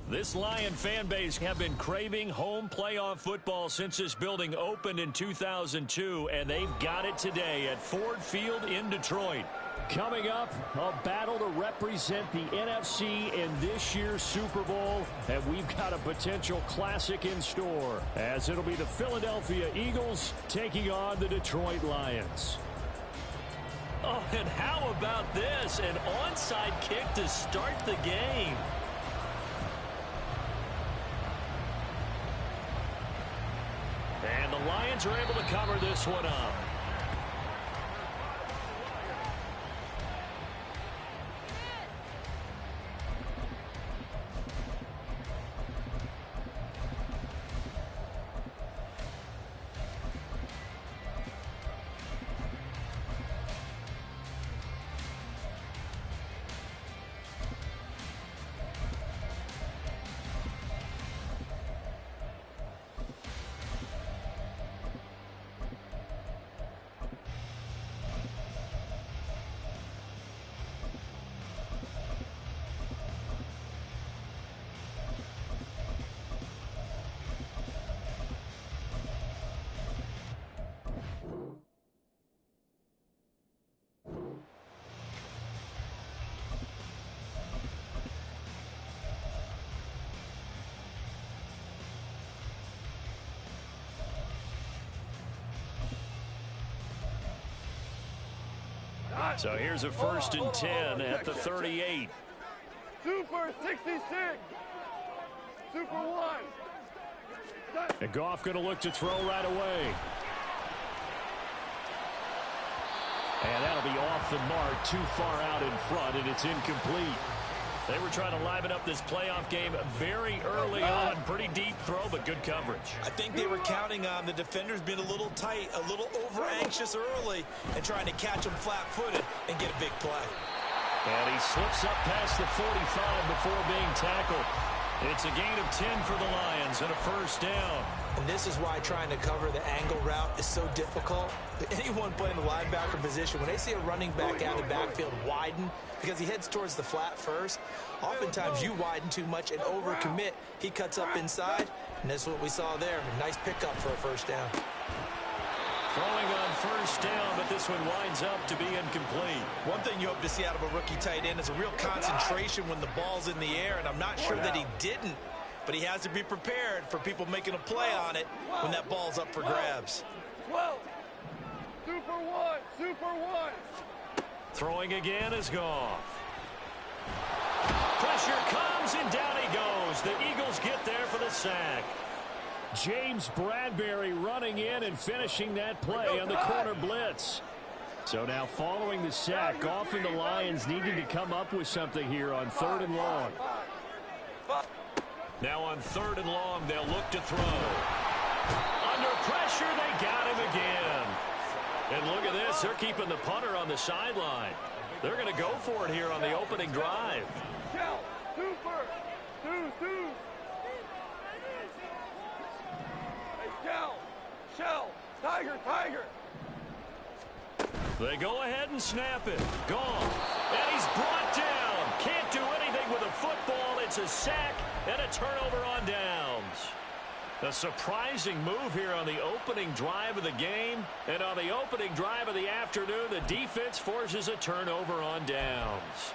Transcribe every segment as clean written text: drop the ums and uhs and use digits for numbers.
This Lion fan base have been craving home playoff football since this building opened in 2002, and they've got it today at Ford Field in Detroit. Coming up, a battle to represent the NFC in this year's Super Bowl, and we've got a potential classic in store, as it'll be the Philadelphia Eagles taking on the Detroit Lions. Oh, and how about this? An onside kick to start the game. And the Lions are able to cover this one up. So here's a 1st and 10 at the 38. Super 66. Super 1. And Goff going to look to throw right away. And that'll be off the mark, too far out in front, and it's incomplete. They were trying to liven up this playoff game very early on. Pretty deep throw, but good coverage. I think they were counting on the defenders being a little tight, a little over-anxious early, and trying to catch them flat-footed and get a big play. And he slips up past the 45 before being tackled. It's a gain of 10 for the Lions and a 1st down. And this is why trying to cover the angle route is so difficult. Anyone playing the linebacker position, when they see a running back out of the backfield widen, because he heads towards the flat first, oftentimes you widen too much and overcommit. He cuts up inside, and that's what we saw there. A nice pickup for a 1st down. Throwing on 1st down, but this one winds up to be incomplete. One thing you hope to see out of a rookie tight end is a real concentration when the ball's in the air, and I'm not sure that he didn't, but he has to be prepared for people making a play on it when that ball's up for grabs. 12. Super 1. Super 1. Throwing again is Goff. Pressure comes, and down he goes. The Eagles get there for the sack. James Bradbury running in and finishing that play on the corner blitz. So now following the sack, Goff and the Lions needing to come up with something here on 3rd and long. Now on 3rd and long, they'll look to throw. Under pressure, they got him again. And look at this, they're keeping the punter on the sideline. They're going to go for it here on the opening drive. Super. 2. Shell. Tiger. They go ahead and snap it. Gone. And he's brought down. Can't do anything with a football. It's a sack and a turnover on downs. A surprising move here on the opening drive of the game. And on the opening drive of the afternoon, the defense forces a turnover on downs.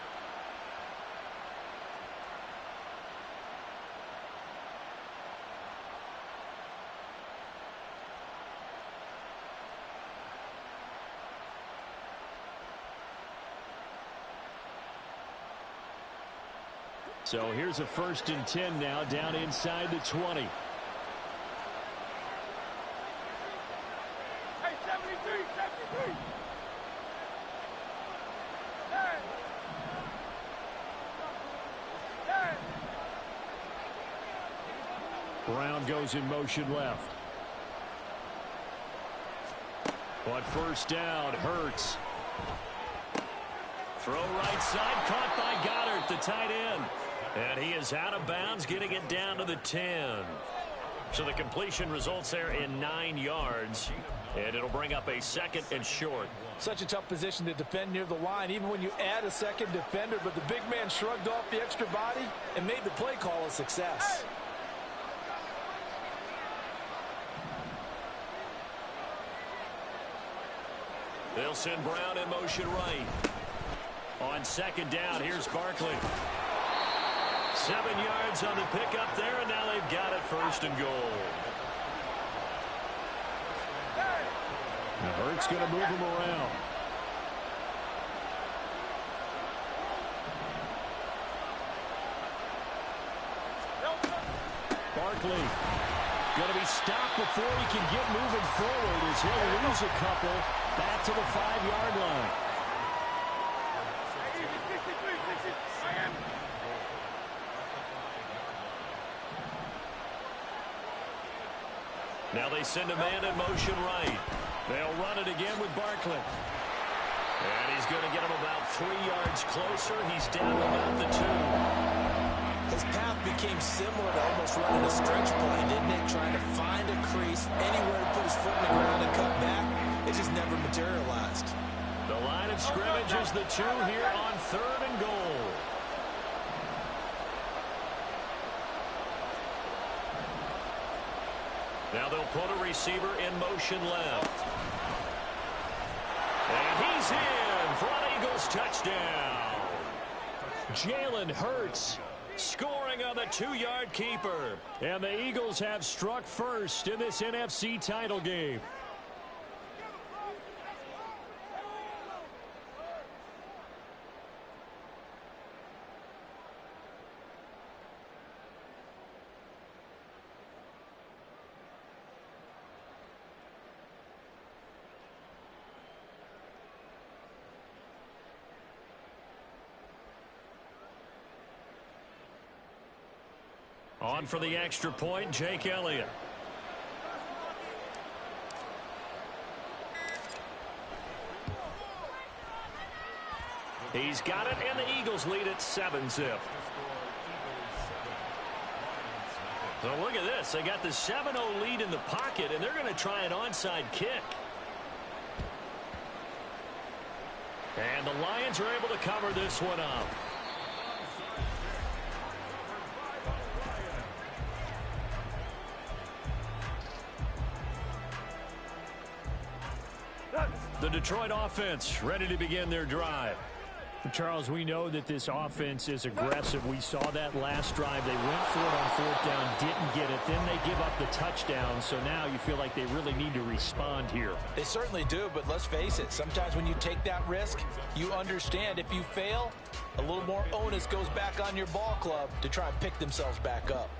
So here's a 1st and 10 now, down inside the 20. Hey, 73. Brown goes in motion left. On 1st down, Hurts. Throw right side, caught by Goddard, the tight end. And he is out of bounds, getting it down to the 10. So the completion results there in 9 yards, and it'll bring up a 2nd and short. Such a tough position to defend near the line, even when you add a second defender, but the big man shrugged off the extra body and made the play call a success. They'll send Brown in motion right. On 2nd down, here's Barkley. 7 yards on the pickup there, and now they've got it 1st and goal. Now Hurts going to move him around. Barkley going to be stopped before he can get moving forward as he'll lose a couple back to the 5-yard line. Now they send a man in motion right. They'll run it again with Barkley. And he's going to get him about 3 yards closer. He's down to about the 2. His path became similar to almost running a stretch play, didn't it? Trying to find a crease, anywhere to put his foot in the ground and cut back. It just never materialized. The line of scrimmage is the 2 here on 3rd and goal. Now they'll put a receiver in motion left. And he's in for an Eagles touchdown. Jalen Hurts Scoring on the 2-yard keeper. And the Eagles have struck first in this NFC title game. On for the extra point, Jake Elliott. He's got it, and the Eagles lead at 7-zip. So look at this. They got the 7-0 lead in the pocket, and they're going to try an onside kick. And the Lions are able to cover this one up. The Detroit offense ready to begin their drive. Charles, we know that this offense is aggressive. We saw that last drive. They went for it on 4th down, didn't get it. Then they give up the touchdown. So now you feel like they really need to respond here. They certainly do, but let's face it. Sometimes when you take that risk, you understand if you fail, a little more onus goes back on your ball club to try and pick themselves back up.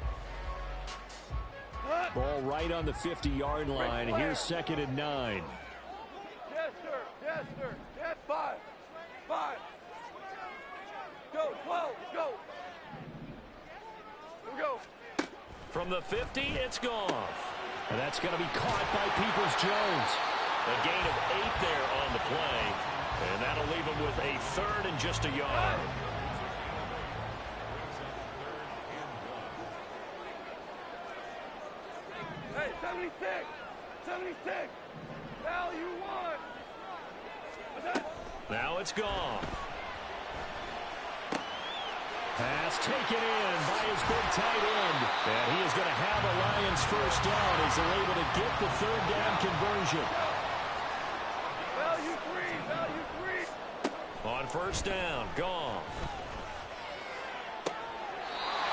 Ball right on the 50-yard line. Here's 2nd and 9. Yes, sir. Yes, sir. Yes, 5. 5. Go, 12. Go. Here we go. From the 50, it's Goff. And that's going to be caught by Peoples-Jones. A gain of 8 there on the play. And that'll leave him with a 3rd and just a yard. Hey, 76. 76. Value 1. Now it's Goff. Pass taken in by his big tight end. And he is going to have a Lions first down as they're able to get the 3rd down conversion. Value 3. Value 3. On 1st down, Goff.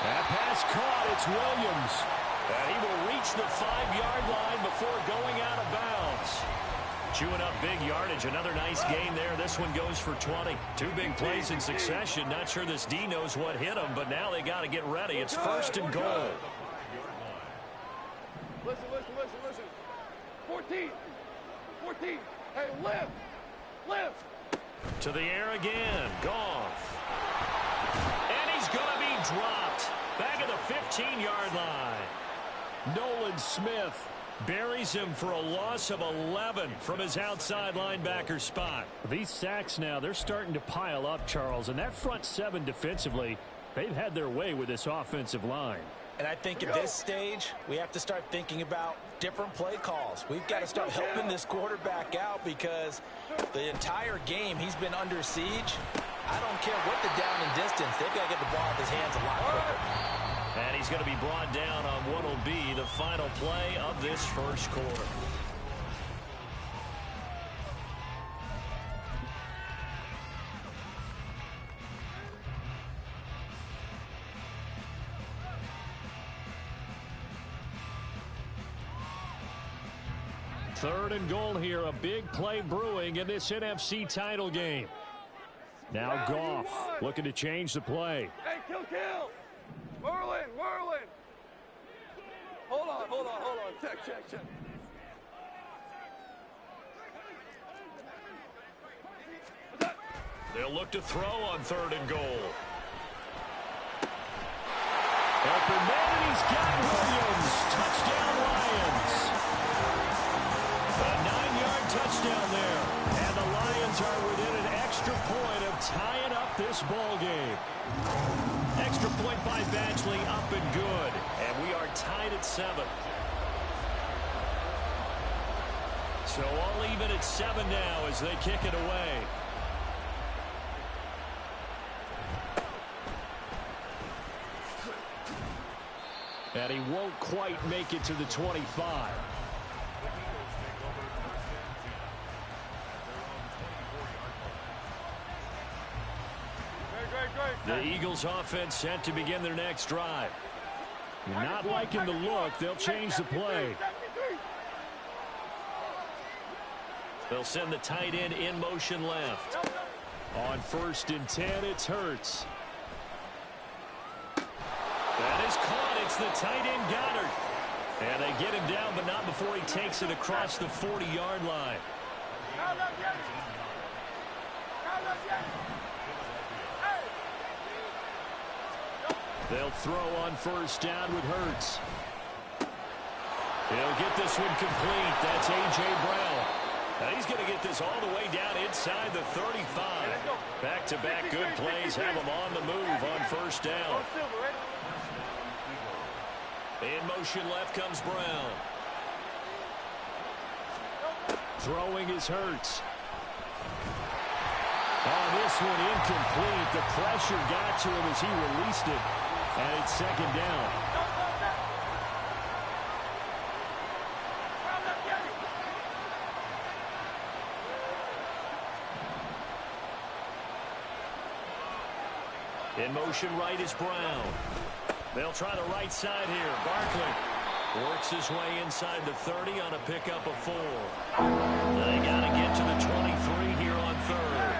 That pass caught. It's Williams. And he will reach the 5-yard line before going out of bounds. Chewing up big yardage. Another nice gain there. This one goes for 20. 2 big plays in succession. Not sure this D knows what hit him, but now they got to get ready. It's 1st and goal. Listen, listen, listen, listen. 14. 14. Hey, lift. Lift. To the air again. Goff. And he's going to be dropped. Back at the 15-yard line. Nolan Smith buries him for a loss of 11 from his outside linebacker spot. These sacks now, they're starting to pile up, Charles, and that front 7 defensively, they've had their way with this offensive line. And I think at this stage, we have to start thinking about different play calls. We've got to start helping this quarterback out because the entire game he's been under siege. I don't care what the down and distance. They've got to get the ball out of his hands a lot quicker. And he's going to be brought down on what will be the final play of this first quarter. Third and goal here. A big play brewing in this NFC title game. Now Goff looking to change the play. Hey, kill. Merlin. Hold on. Check. They'll look to throw on third and goal. Open man, and he's got Williams. Touchdown, Lions. A 9-yard touchdown there. And the Lions are within an extra point of tying up this ball game. Extra point by Badgley, up and good. And we are tied at 7. So all even at 7 now as they kick it away. And he won't quite make it to the 25. The Eagles offense set to begin their next drive. You're not liking the look. They'll change the play. They'll send the tight end in motion left. On 1st and 10, it's Hurts. That is caught. It's the tight end Goddard. And they get him down, but not before he takes it across the 40-yard line. They'll throw on 1st down with Hurts. He'll get this one complete. That's A.J. Brown. Now he's going to get this all the way down inside the 35. Back-to-back good plays have him on the move on 1st down. In motion left comes Brown. Throwing is Hurts. On this one, incomplete. The pressure got to him as he released it. And it's 2nd down. In motion right is Brown. They'll try the right side here. Barkley works his way inside the 30 on a pickup of 4. They got to get to the 23 here on 3rd.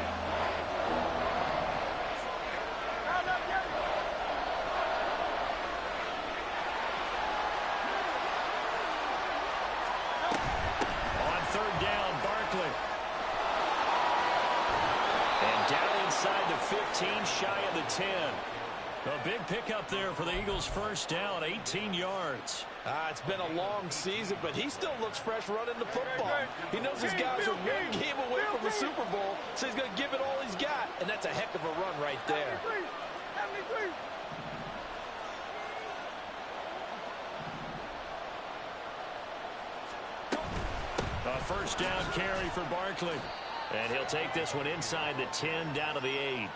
On 3rd down, Barkley. And down inside the 15, shy of the 10. A big pickup there for the Eagles' 1st down, 18 yards. It's been a long season, but he still looks fresh running the football. He knows his guys are one game away from the Super Bowl, so he's going to give it all he's got, and that's a heck of a run right there. 1st down carry for Barkley. And he'll take this one inside the 10 down to the 8.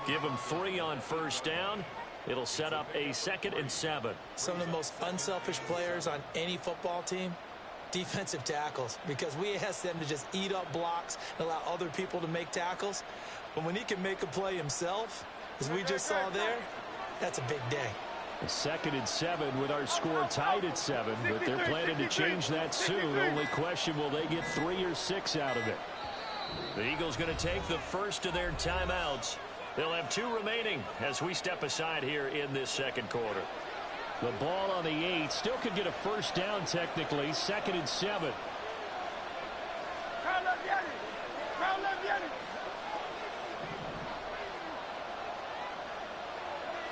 Give him 3 on 1st down. It'll set up a 2nd and 7. Some of the most unselfish players on any football team, defensive tackles, because we ask them to just eat up blocks and allow other people to make tackles. But when he can make a play himself, as we just saw there, that's a big day. A 2nd and 7 with our score tied at 7, but they're planning to change that soon. Only question, will they get 3 or 6 out of it? The Eagles going to take the first of their timeouts. They'll have 2 remaining as we step aside here in this 2nd quarter. The ball on the 8 still could get a 1st down technically. 2nd and 7.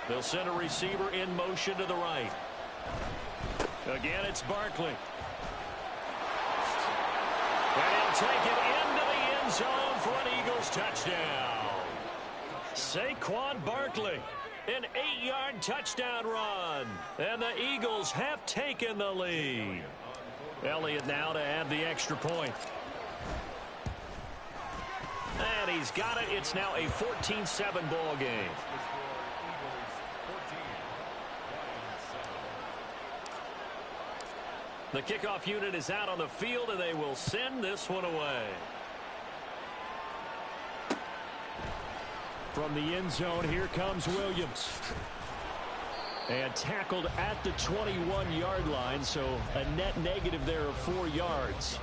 They'll send a receiver in motion to the right. Again, it's Barkley. And he'll take it into the end zone for an Eagles touchdown. Saquon Barkley. An 8-yard touchdown run. And the Eagles have taken the lead. Elliott now to add the extra point. And he's got it. It's now a 14-7 ball game. The kickoff unit is out on the field, and they will send this one away. From the end zone, here comes Williams. And tackled at the 21-yard line, so a net negative there of 4 yards.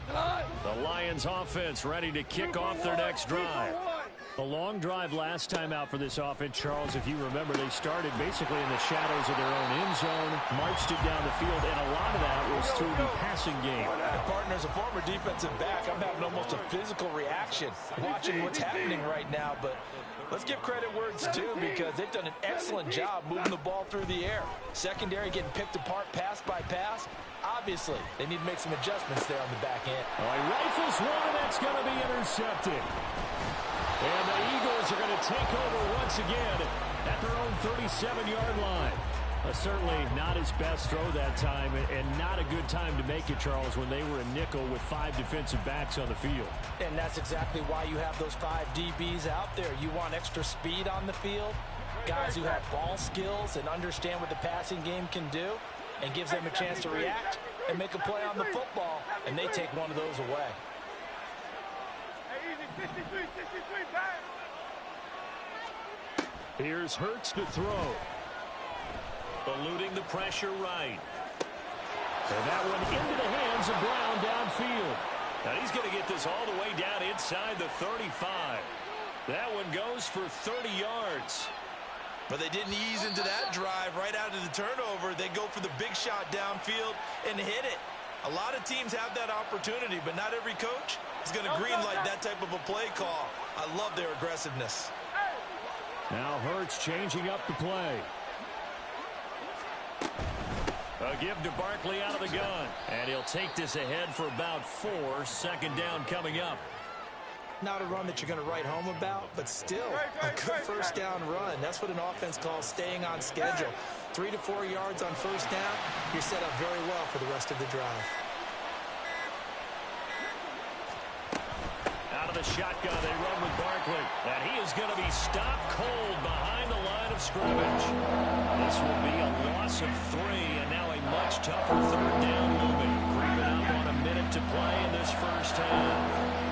The Lions offense ready to kick off their next drive. A long drive last time out for this offense, Charles. If you remember, they started basically in the shadows of their own end zone, marched it down the field, and a lot of that was through the passing game. And partner, as a former defensive back, I'm having almost a physical reaction watching what's happening right now. But let's give credit where it's due, because they've done an excellent job moving the ball through the air. Secondary getting picked apart pass by pass. Obviously, they need to make some adjustments there on the back end. All right, rifles one, that's going to be intercepted. And the Eagles are going to take over once again at their own 37-yard line. Certainly not his best throw that time, and not a good time to make it, Charles, when they were a nickel with 5 defensive backs on the field. And that's exactly why you have those 5 DBs out there. You want extra speed on the field, guys who have ball skills and understand what the passing game can do, and gives them a chance to react and make a play on the football, and they take one of those away. Here's Hurts to throw. Eluding the pressure right. And that one into the hands of Brown downfield. Now he's going to get this all the way down inside the 35. That one goes for 30 yards. But they didn't ease into that drive right out of the turnover. They go for the big shot downfield and hit it. A lot of teams have that opportunity, but not every coach is going to greenlight that type of a play call. I love their aggressiveness. Now Hurts changing up the play. A give to Barkley out of the gun. And he'll take this ahead for about 4. Second down coming up. Not a run that you're going to write home about, but still a good first down run. That's what an offense calls staying on schedule. 3 to 4 yards on first down. You're set up very well for the rest of the drive. Out of the shotgun, they run with Barkley. And he is going to be stopped cold behind the line of scrimmage. This will be a loss of 3, and now a much tougher third down looming. Creeping up on a minute to play in this first half.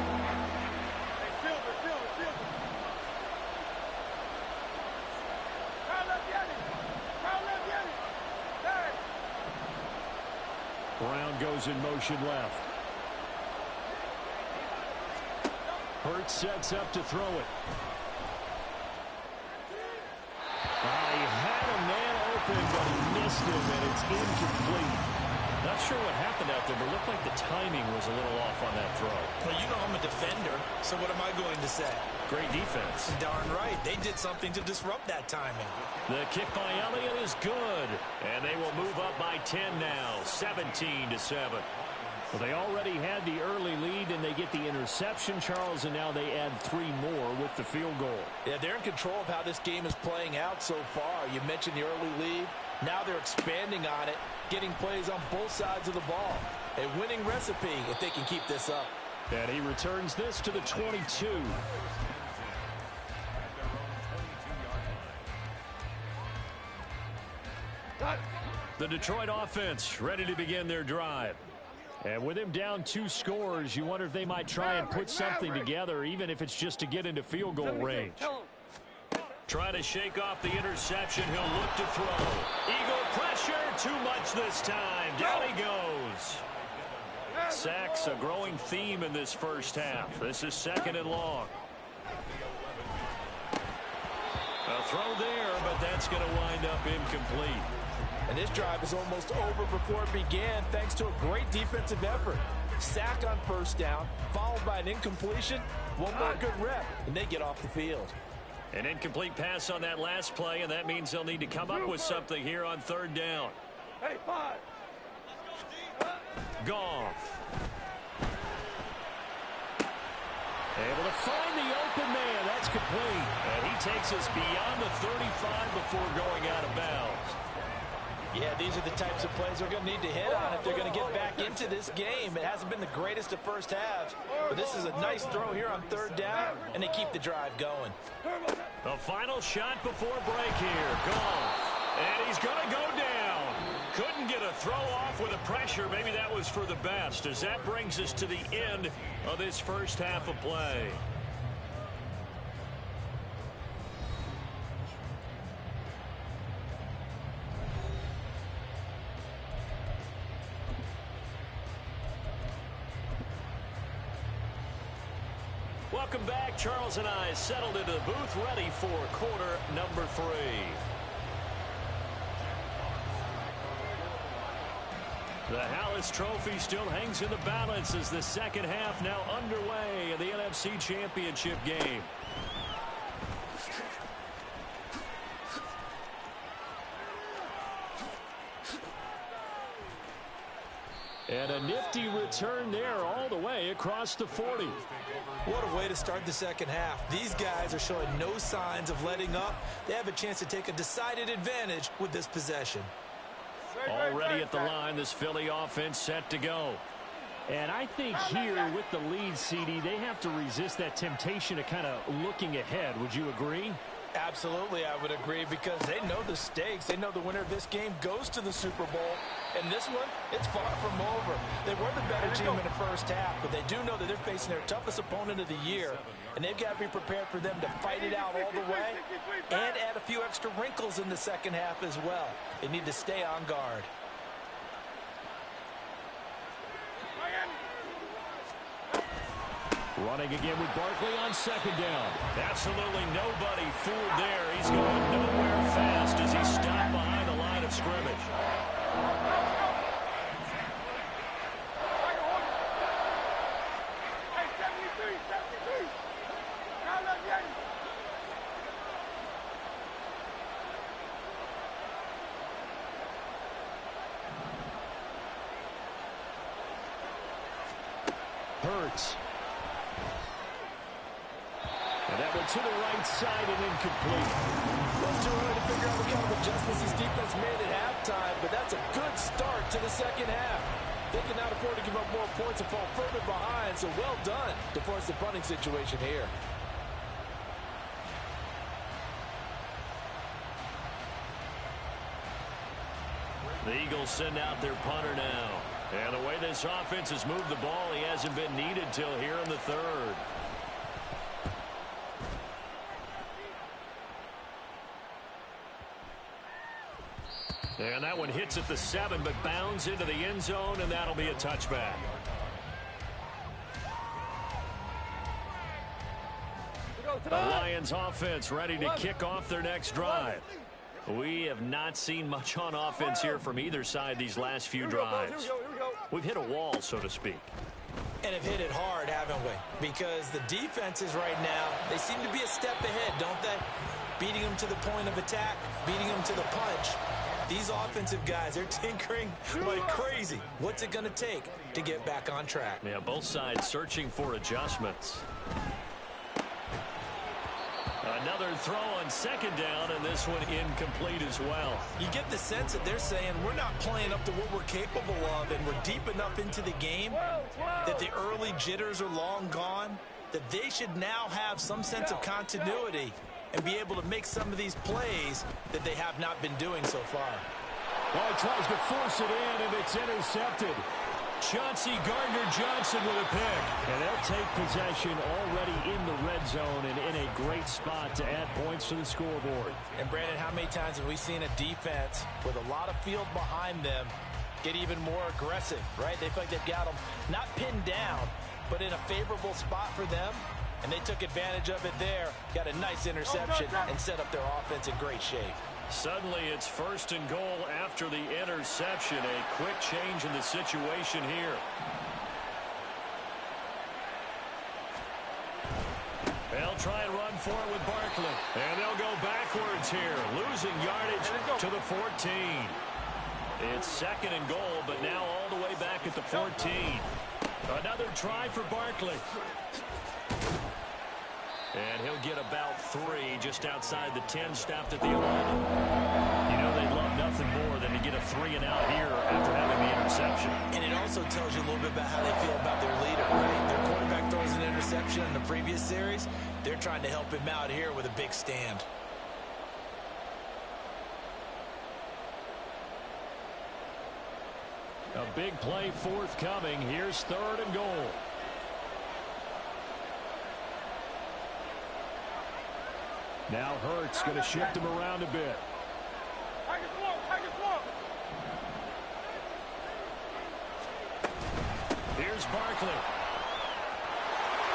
Brown goes in motion left. Hurts sets up to throw it. He had a man open, but he missed him, and it's incomplete. Not sure what happened out there, but it looked like the timing was a little off on that throw. Well, you know I'm a defender, so what am I going to say? Great defense. Darn right. They did something to disrupt that timing. The kick by Elliott is good. And they will move up by 10 now, 17-7. Well, they already had the early lead, and they get the interception, Charles, and now they add 3 more with the field goal. Yeah, they're in control of how this game is playing out so far. You mentioned the early lead. Now they're expanding on it, getting plays on both sides of the ball. A winning recipe if they can keep this up. And he returns this to the 22. The Detroit offense ready to begin their drive. And with him down 2 scores, you wonder if they might try and put something together, even if it's just to get into field goal range. Trying to shake off the interception. He'll look to throw. Eagle pressure. Too much this time. Down he goes. Sacks, a growing theme in this first half. This is 2nd and long. A throw there, but that's going to wind up incomplete. And this drive is almost over before it began, thanks to a great defensive effort. Sack on first down, followed by an incompletion. One more good rep, and they get off the field. An incomplete pass on that last play, and that means they'll need to come up with something here on 3rd down. Hey, 5. Goff. Able to find the open man. That's complete. And he takes us beyond the 35 before going out of bounds. Yeah, these are the types of plays they're going to need to hit on if they're going to get back into this game. It hasn't been the greatest of first halves, but this is a nice throw here on third down, and they keep the drive going. The final shot before break here. Gone. And he's going to go down. Couldn't get a throw off with the pressure. Maybe that was for the best, as that brings us to the end of this first half of play. Welcome back. Charles and I settled into the booth, ready for quarter number 3. The Hallis Trophy still hangs in the balance as the second half now underway in the NFC Championship game. And a nifty return there all the way across the 40. What a way to start the second half. These guys are showing no signs of letting up. They have a chance to take a decided advantage with this possession. Already at the line, this Philly offense set to go. And I think here with the lead, CD, they have to resist that temptation of kind of looking ahead. Would you agree? Absolutely, I would agree, because they know the stakes. They know the winner of this game goes to the Super Bowl. And this one, it's far from over. They were the better team in the first half, but they do know that they're facing their toughest opponent of the year. And they've got to be prepared for them to fight it out all the way and add a few extra wrinkles in the second half as well. They need to stay on guard. Running again with Barkley on second down. Absolutely nobody fooled there. He's going nowhere fast as he stopped behind the line of scrimmage. Hurts. And that went to the right side and incomplete. Well, it's too early to figure out what kind of adjustments this defense made at halftime, but that's a good start to the second half. They cannot afford to give up more points and fall further behind, so well done to force the punting situation here. The Eagles send out their punter now. And the way this offense has moved the ball, he hasn't been needed till here in the third. And that one hits at the 7, but bounds into the end zone, and that'll be a touchback. The Lions offense ready to kick off their next drive. We have not seen much on offense here from either side these last few drives. We've hit a wall, so to speak. And have hit it hard, haven't we? Because the defenses right now, they seem to be a step ahead, don't they? Beating them to the point of attack, beating them to the punch. These offensive guys, they're tinkering like crazy. What's it going to take to get back on track? Yeah, both sides searching for adjustments. Another throw on second down, and this one incomplete as well. You get the sense that they're saying we're not playing up to what we're capable of, and we're deep enough into the game that the early jitters are long gone, that they should now have some sense of continuity and be able to make some of these plays that they have not been doing so far. Well, he tries to force it in, and it's intercepted. Chauncey Gardner-Johnson with a pick. And they'll take possession already in the red zone and in a great spot to add points to the scoreboard. And, Brandon, how many times have we seen a defense with a lot of field behind them get even more aggressive, right? They feel like they've got them not pinned down, but in a favorable spot for them. And they took advantage of it there, got a nice interception, and set up their offense in great shape. Suddenly it's 1st and goal after the interception. A quick change in the situation here. They'll try and run for it with Barkley. And they'll go backwards here, losing yardage to the 14. It's 2nd and goal, but now all the way back at the 14. Another try for Barkley. And he'll get about 3 just outside the 10, stopped at the 11. You know, they'd love nothing more than to get a 3 and out here after having the interception. And it also tells you a little bit about how they feel about their leader, right? Their quarterback throws an interception in the previous series. They're trying to help him out here with a big stand. A big play forthcoming. Here's 3rd and goal. Now Hurts going to shift him around a bit. Here's Barkley.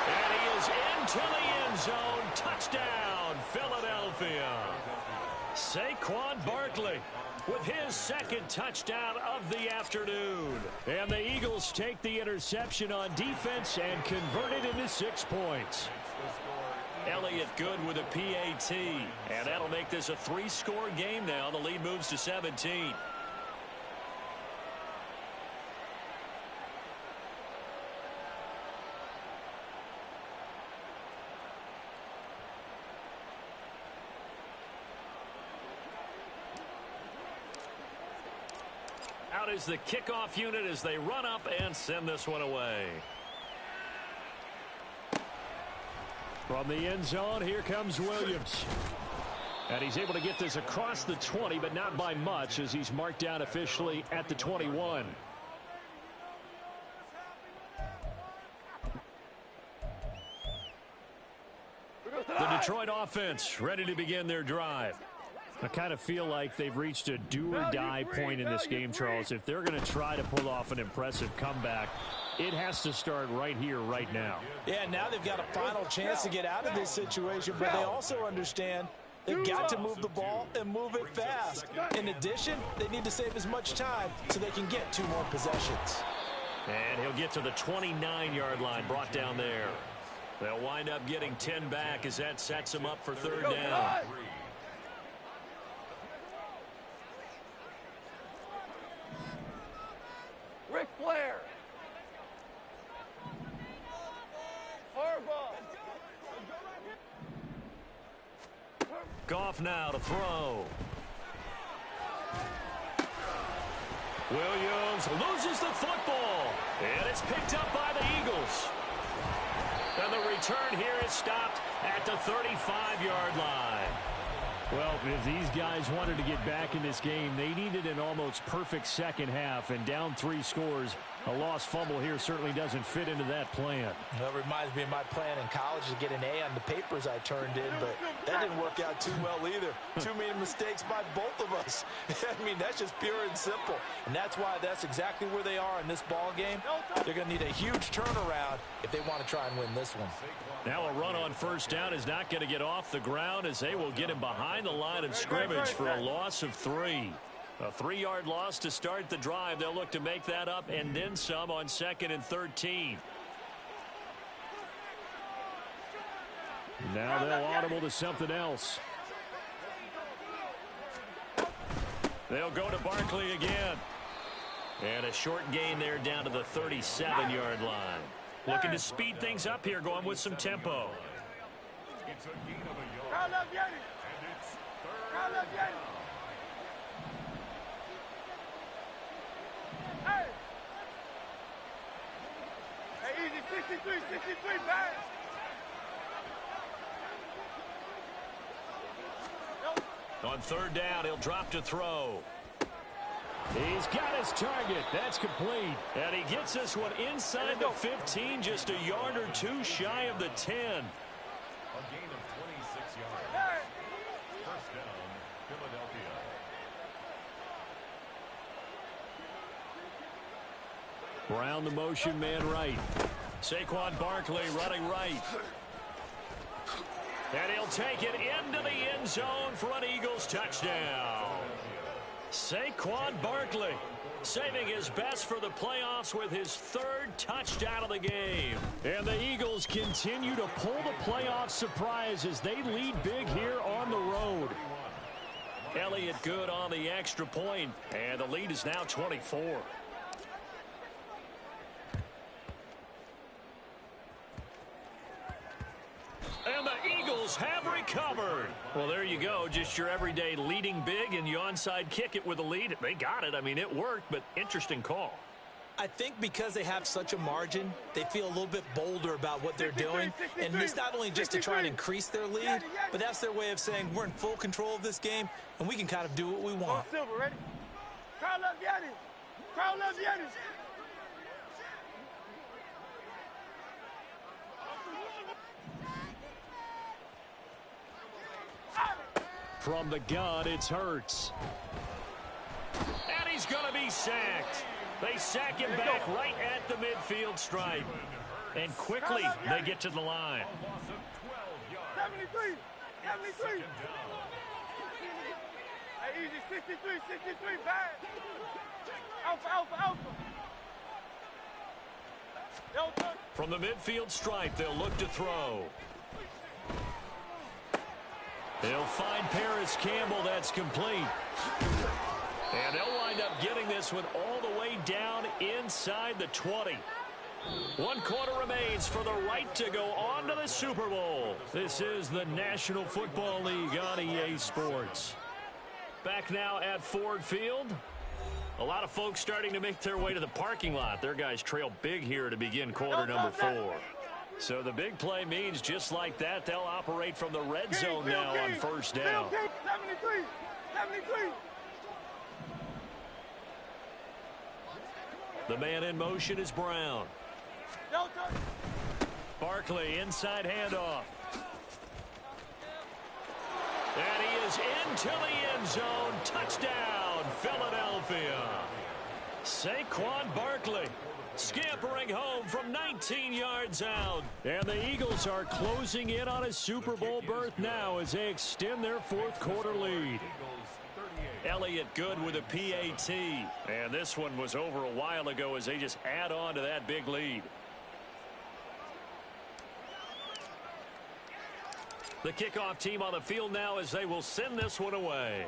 And he is into the end zone. Touchdown, Philadelphia. Saquon Barkley with his 2nd touchdown of the afternoon. And the Eagles take the interception on defense and convert it into 6 points. Elliott good with a PAT. And that'll make this a 3-score game now. The lead moves to 17. Out is the kickoff unit as they run up and send this one away. From the end zone, here comes Williams. And he's able to get this across the 20, but not by much as he's marked down officially at the 21. The Detroit offense ready to begin their drive. I kind of feel like they've reached a do-or-die point in this game, Charles. If they're going to try to pull off an impressive comeback, it has to start right here, right now. Yeah, now they've got a final chance to get out of this situation, but they also understand they've got to move the ball and move it fast. In addition, they need to save as much time so they can get 2 more possessions. And he'll get to the 29-yard line, brought down there. They'll wind up getting 10 back as that sets them up for 3rd down. Ric Flair. Goff now to throw. Williams loses the football. And it's picked up by the Eagles. And the return here is stopped at the 35-yard line. Well, if these guys wanted to get back in this game, they needed an almost perfect second half, and down 3 scores. A lost fumble here certainly doesn't fit into that plan. That reminds me of my plan in college to get an A on the papers I turned in, but that didn't work out too well either. Too many mistakes by both of us. I mean, that's just pure and simple. And that's why that's exactly where they are in this ball game. They're going to need a huge turnaround if they want to try and win this one. Now a run on 1st down is not going to get off the ground as they will get him behind the line of scrimmage for a loss of 3. A 3-yard loss to start the drive. They'll look to make that up and then some on 2nd and 13. Now they'll audible to something else. They'll go to Barkley again. And a short gain there down to the 37-yard line. Looking to speed things up here, going with some tempo. It's a gain of a yard. And it's 3rd down. Hey, easy, 63, back. On 3rd down, he'll drop to throw. He's got his target. That's complete. And he gets this one inside the 15, just a yard or 2 shy of the 10. A gain of 26 yards. 1st down, Philadelphia. Brown the motion man right. Saquon Barkley running right. And he'll take it into the end zone for an Eagles touchdown. Saquon Barkley saving his best for the playoffs with his 3rd touchdown of the game. And the Eagles continue to pull the playoff surprise as they lead big here on the road. Elliott good on the extra point, and the lead is now 24. And the Eagles have recovered. Well, there you go. Just your everyday leading big, and you onside kick it with a lead. They got it. I mean, it worked, but interesting call. I think because they have such a margin, they feel a little bit bolder about what they're doing. And it's not only just to try and increase their lead, but that's their way of saying we're in full control of this game, and we can kind of do what we want. Silver, ready? Crowd left Yannis. Crowd left Yannis. From the gun, it's Hurts. And he's going to be sacked. They sack him back right at the midfield stripe. And quickly, they get to the line. 73. 73. Hey, easy. 63. 63. Bad. Alpha. From the midfield stripe, they'll look to throw. They'll find Paris Campbell. That's complete. And they'll wind up getting this one all the way down inside the 20. 1 quarter remains for the right to go on to the Super Bowl. This is the National Football League on EA Sports. Back now at Ford Field. A lot of folks starting to make their way to the parking lot. Their guys trail big here to begin quarter number 4. So the big play means just like that, they'll operate from the red zone now on first down. 73. 73. The man in motion is Brown. Barkley, inside handoff. And he is into the end zone. Touchdown, Philadelphia. Saquon Barkley scampering home from 19 yards out. And the Eagles are closing in on a Super Bowl berth now as they extend their fourth quarter lead. Elliott good with a PAT. And this one was over a while ago as they just add on to that big lead. The kickoff team on the field now as they will send this one away.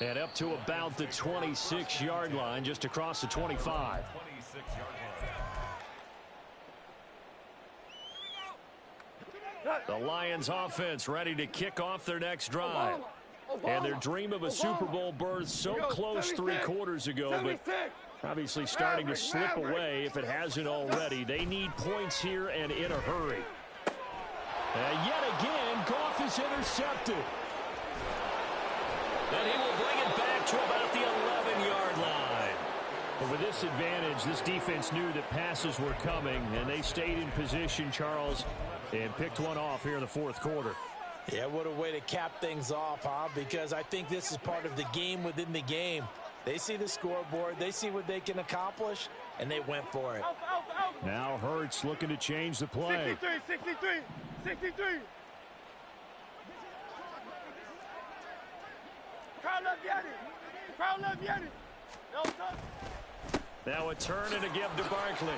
And up to about the 26-yard line, just across the 25. The Lions offense ready to kick off their next drive. And their dream of a Super Bowl berth so close 3 quarters ago, but obviously starting to slip away if it hasn't already. They need points here and in a hurry. And yet again, Goff is intercepted. And he will bring it back to about the 11-yard line. But with this advantage, this defense knew that passes were coming, and they stayed in position, Charles, and picked one off here in the fourth quarter. Yeah, what a way to cap things off, huh? Because I think this is part of the game within the game. They see the scoreboard, they see what they can accomplish, and they went for it. Now Hurts looking to change the play. 63. Crowd left Yannis. Now a turn and a give to Barkley.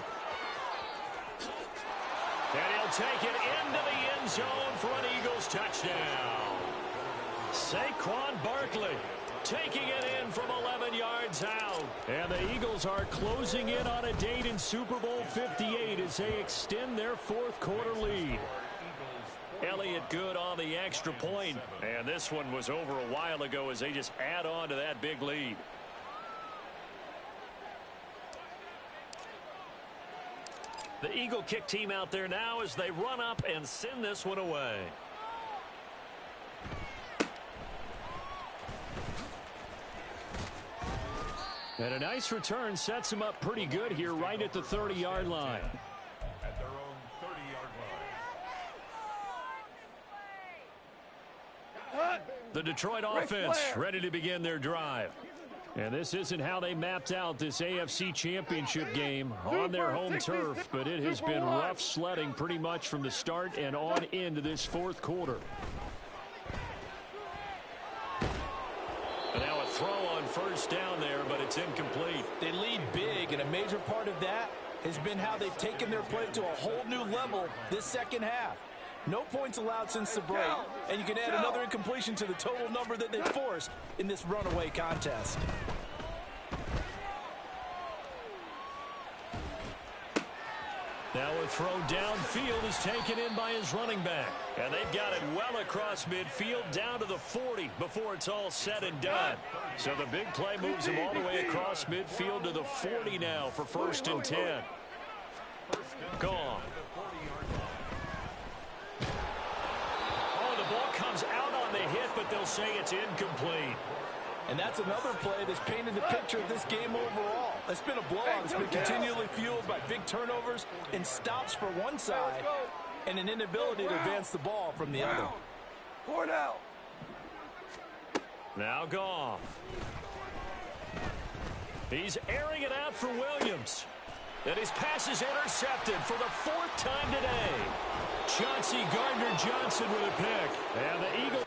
And he'll take it into the end zone for an Eagles touchdown. Saquon Barkley taking it in from 11 yards out. And the Eagles are closing in on a date in Super Bowl 58 as they extend their fourth quarter lead. Elliott good on the extra point. And this one was over a while ago as they just add on to that big lead. The Eagle kick team out there now as they run up and send this one away. And a nice return sets him up pretty good here right at the 30-yard line. At their own 30-yard line. The Detroit offense ready to begin their drive. And this isn't how they mapped out this AFC Championship game on their home turf, but it has been rough sledding pretty much from the start and on into this fourth quarter. And now a throw on first down there, but it's incomplete. They lead big, and a major part of that has been how they've taken their play to a whole new level this second half. No points allowed since the break, and you can add another incompletion to the total number that they forced in this runaway contest. Now a throw downfield is taken in by his running back. And they've got it well across midfield down to the 40 before it's all said and done. So the big play moves him all the way across midfield to the 40 now for 1st and 10. Gone. Oh, the ball comes out on the hit, but they'll say it's incomplete. And that's another play that's painted the picture of this game overall. It's been a blowout. It's been continually fueled by big turnovers and stops for one side and an inability to advance the ball from the other. Now Goff. He's airing it out for Williams. And his pass is intercepted for the 4th time today. Chauncey Gardner-Johnson with a pick. And the Eagles...